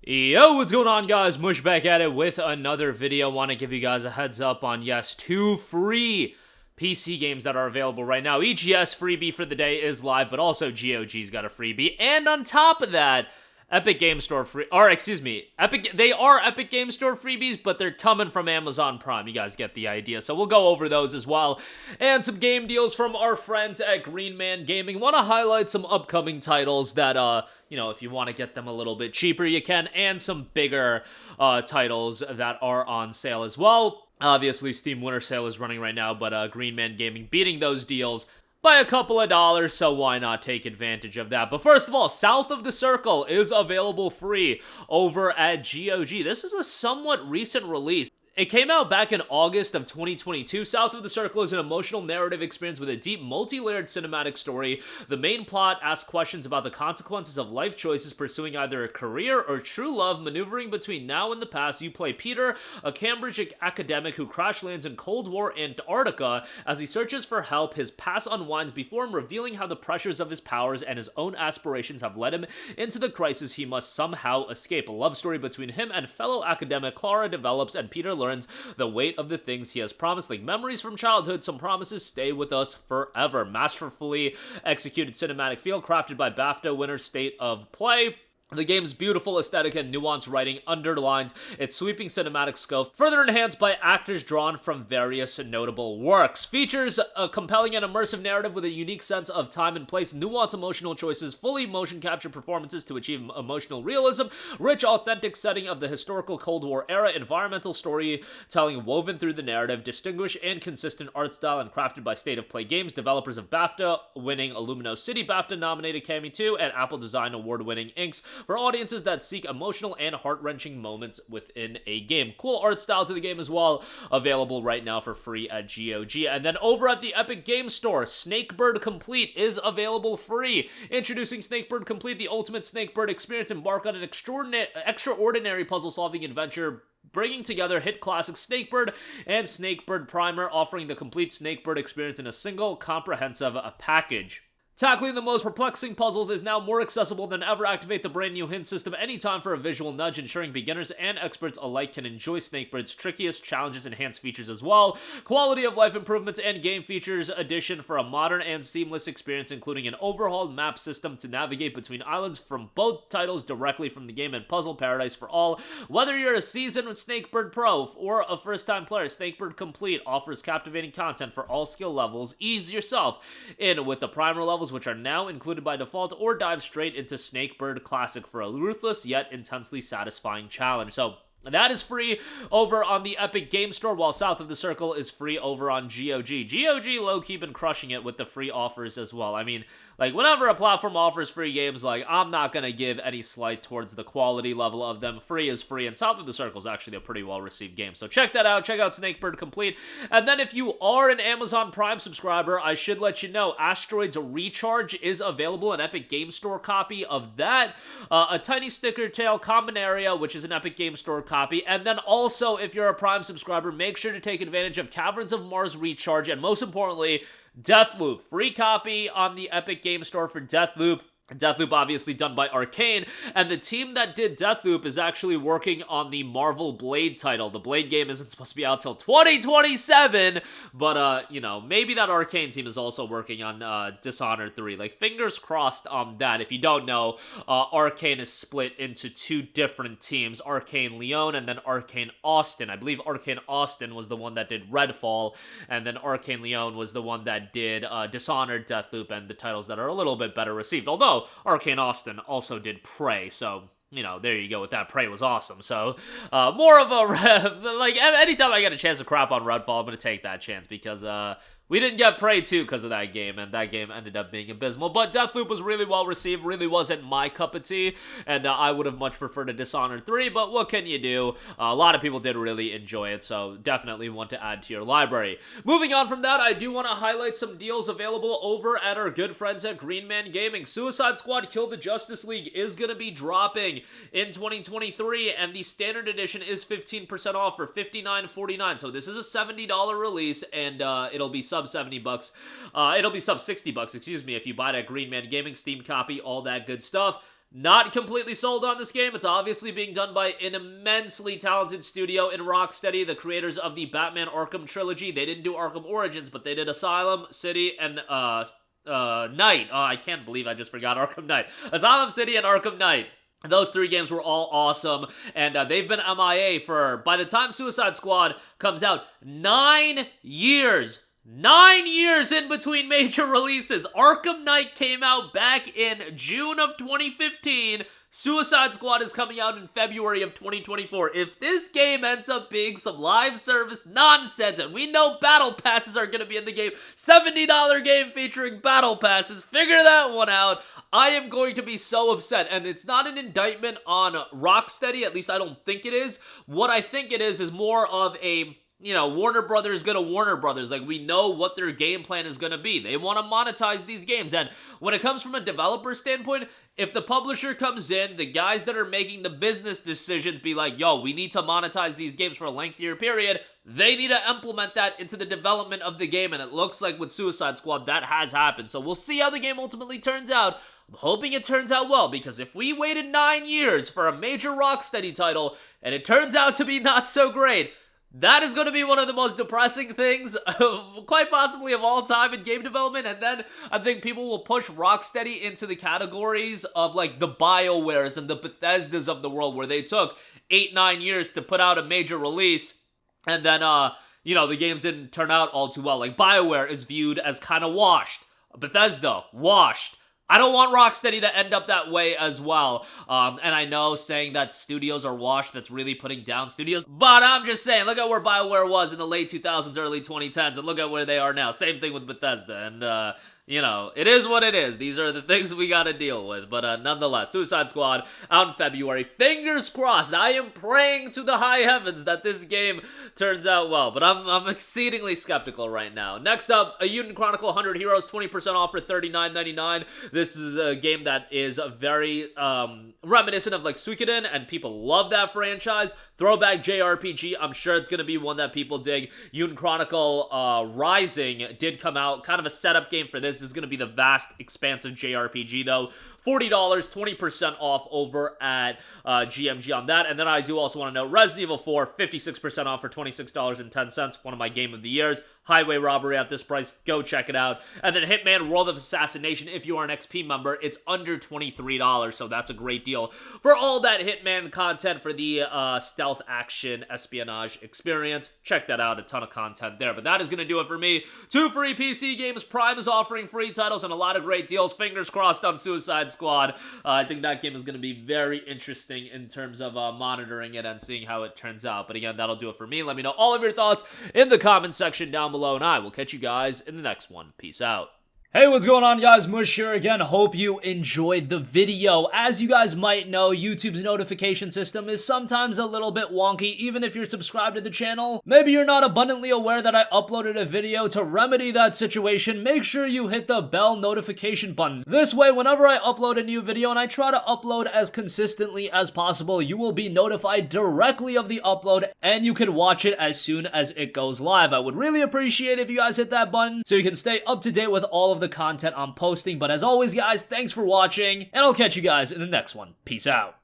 Yo, what's going on, guys? Mush back at it with another video. Want to give you guys a heads up on, yes, 2 free PC games that are available right now. Each, yes, freebie for the day is live, but also GOG's got a freebie. And on top of that, Epic Game Store they are Epic Game Store freebies, but they're coming from Amazon Prime. You guys get the idea. So we'll go over those as well. And some game deals from our friends at Green Man Gaming. Want to highlight some upcoming titles that, if you want to get them a little bit cheaper, you can. And some bigger titles that are on sale as well. Obviously, Steam Winter Sale is running right now, but Green Man Gaming beating those deals by a couple of dollars, so why not take advantage of that? But first of all, South of the Circle is available free over at GOG. This is a somewhat recent release. It came out back in August of 2022. South of the Circle is an emotional narrative experience with a deep, multi-layered cinematic story. The main plot asks questions about the consequences of life choices, pursuing either a career or true love. Maneuvering between now and the past, you play Peter, a Cambridge academic who crash lands in Cold War Antarctica. As he searches for help, his past unwinds before him, revealing how the pressures of his powers and his own aspirations have led him into the crisis he must somehow escape. A love story between him and fellow academic Clara develops, and Peter learns the weight of the things he has promised, like memories from childhood. Some promises stay with us forever. Masterfully executed cinematic feel crafted by BAFTA winner State of Play. The game's beautiful aesthetic and nuanced writing underlines its sweeping cinematic scope, further enhanced by actors drawn from various notable works. Features a compelling and immersive narrative with a unique sense of time and place, nuanced emotional choices, fully motion capture performances to achieve emotional realism, rich, authentic setting of the historical Cold War era, environmental storytelling woven through the narrative, distinguished and consistent art style, and crafted by State of Play Games, developers of BAFTA-winning Illumino City, BAFTA-nominated Cami 2, and Apple Design Award-winning Inks, for audiences that seek emotional and heart-wrenching moments within a game. Cool art style to the game as well, available right now for free at GOG. And then over at the Epic Game Store, Snakebird Complete is available free. Introducing Snakebird Complete, the ultimate Snakebird experience. Embark on an extraordinary puzzle-solving adventure, bringing together hit classics Snakebird and Snakebird Primer, offering the complete Snakebird experience in a single comprehensive package. Tackling the most perplexing puzzles is now more accessible than ever. Activate the brand new hint system anytime for a visual nudge, ensuring beginners and experts alike can enjoy Snakebird's trickiest challenges. Enhanced features as well. Quality of life improvements and game features addition for a modern and seamless experience, including an overhauled map system to navigate between islands from both titles directly from the game, and puzzle paradise for all. Whether you're a seasoned Snakebird Pro or a first-time player, Snakebird Complete offers captivating content for all skill levels. Ease yourself in with the primer levels, which are now included by default, or dive straight into Snakebird Classic for a ruthless yet intensely satisfying challenge. So that is free over on the Epic Game Store, while South of the Circle is free over on GOG. GOG low-key been crushing it with the free offers as well. I mean, like, whenever a platform offers free games, like, I'm not gonna give any slight towards the quality level of them. Free is free, and South of the Circle is actually a pretty well-received game. So check that out. Check out Snakebird Complete. And then if you are an Amazon Prime subscriber, I should let you know, Asteroids Recharge is available, an Epic Game Store copy of that. A Tiny Sticker Tail Combinaria, which is an Epic Game Store copy. And then also, if you're a Prime subscriber, make sure to take advantage of Caverns of Mars Recharge, and most importantly, Deathloop. Free copy on the Epic Game Store for Deathloop. Deathloop obviously done by Arcane, and the team that did Deathloop is actually working on the Marvel Blade title. The Blade game isn't supposed to be out till 2027, but, maybe that Arcane team is also working on Dishonored 3. Like, fingers crossed on that. If you don't know, Arcane is split into 2 different teams, Arcane Lyon and then Arcane Austin. I believe Arcane Austin was the one that did Redfall, and then Arcane Lyon was the one that did Dishonored, Deathloop, and the titles that are a little bit better received. Although Arcane Austin also did Prey, so, there you go with that. Prey was awesome. So, more of a, like, anytime I get a chance to crap on Redfall, I'm going to take that chance, because, we didn't get Prey 2 because of that game, and that game ended up being abysmal. But Deathloop was really well received, really wasn't my cup of tea, and I would have much preferred a Dishonored 3, but what can you do? A lot of people did really enjoy it, so definitely want to add to your library. Moving on from that, I do want to highlight some deals available over at our good friends at Green Man Gaming. Suicide Squad Kill the Justice League is going to be dropping in 2023, and the standard edition is 15% off for $59.49. So this is a $70 release, and it'll be sub $70. It'll be sub $60, excuse me, if you buy that Green Man Gaming Steam copy, all that good stuff. Not completely sold on this game. It's obviously being done by an immensely talented studio in Rocksteady, the creators of the Batman Arkham trilogy. They didn't do Arkham Origins, but they did Asylum, City, and Knight. Oh, I can't believe I just forgot Arkham Knight. Asylum, City, and Arkham Knight. Those 3 games were all awesome, and they've been MIA for, by the time Suicide Squad comes out, 9 years. 9 years in between major releases. Arkham Knight came out back in June of 2015. Suicide Squad is coming out in February of 2024. If this game ends up being some live service nonsense, and we know battle passes are going to be in the game, $70 game featuring battle passes, figure that one out. I am going to be so upset, and it's not an indictment on Rocksteady, at least I don't think it is. What I think it is more of a, you know, Warner Brothers go to Warner Brothers. Like, we know what their game plan is going to be. They want to monetize these games. And when it comes from a developer standpoint, if the publisher comes in, the guys that are making the business decisions be like, yo, we need to monetize these games for a lengthier period, they need to implement that into the development of the game. And it looks like with Suicide Squad, that has happened. So we'll see how the game ultimately turns out. I'm hoping it turns out well, because if we waited 9 years for a major Rocksteady title, and it turns out to be not so great, that is going to be one of the most depressing things, quite possibly of all time in game development. And then I think people will push Rocksteady into the categories of like the BioWares and the Bethesdas of the world, where they took 8-9 years to put out a major release, and then you know, the games didn't turn out all too well. Like, BioWare is viewed as kind of washed. Bethesda, washed. I don't want Rocksteady to end up that way as well. And I know saying that studios are washed, that's really putting down studios. But I'm just saying, look at where BioWare was in the late 2000s, early 2010s, and look at where they are now. Same thing with Bethesda. And, you know, it is what it is. These are the things we gotta deal with. But nonetheless, Suicide Squad out in February. Fingers crossed. I am praying to the high heavens that this game turns out well. But I'm exceedingly skeptical right now. Next up, Eiyuden Chronicle 100 Heroes, 20% off for $39.99. This is a game that is very reminiscent of like Suikoden, and people love that franchise. Throwback JRPG. I'm sure it's gonna be one that people dig. Eiyuden Chronicle Rising did come out. Kind of a setup game for this. This is going to be the vast, expansive JRPG, though. $40, 20% off over at GMG on that. And then I do also want to note Resident Evil 4, 56% off for $26.10. One of my game of the years. Highway Robbery at this price. Go check it out. And then Hitman World of Assassination. If you are an XP member, it's under $23. So that's a great deal for all that Hitman content for the stealth action espionage experience. Check that out. A ton of content there. But that is going to do it for me. 2 free PC games. Prime is offering free titles and a lot of great deals. Fingers crossed on Suicide Squad. I think that game is going to be very interesting in terms of monitoring it and seeing how it turns out. But again, that'll do it for me. Let me know all of your thoughts in the comment section down below, and I will catch you guys in the next one. Peace out. Hey, what's going on, guys? Mush here again. Hope you enjoyed the video. As you guys might know, YouTube's notification system is sometimes a little bit wonky, even if you're subscribed to the channel. Maybe you're not abundantly aware that I uploaded a video. To remedy that situation, make sure you hit the bell notification button. This way, whenever I upload a new video, and I try to upload as consistently as possible, you will be notified directly of the upload, and you can watch it as soon as it goes live. I would really appreciate if you guys hit that button so you can stay up to date with all of the content I'm posting. But as always, guys, thanks for watching, and I'll catch you guys in the next one. Peace out.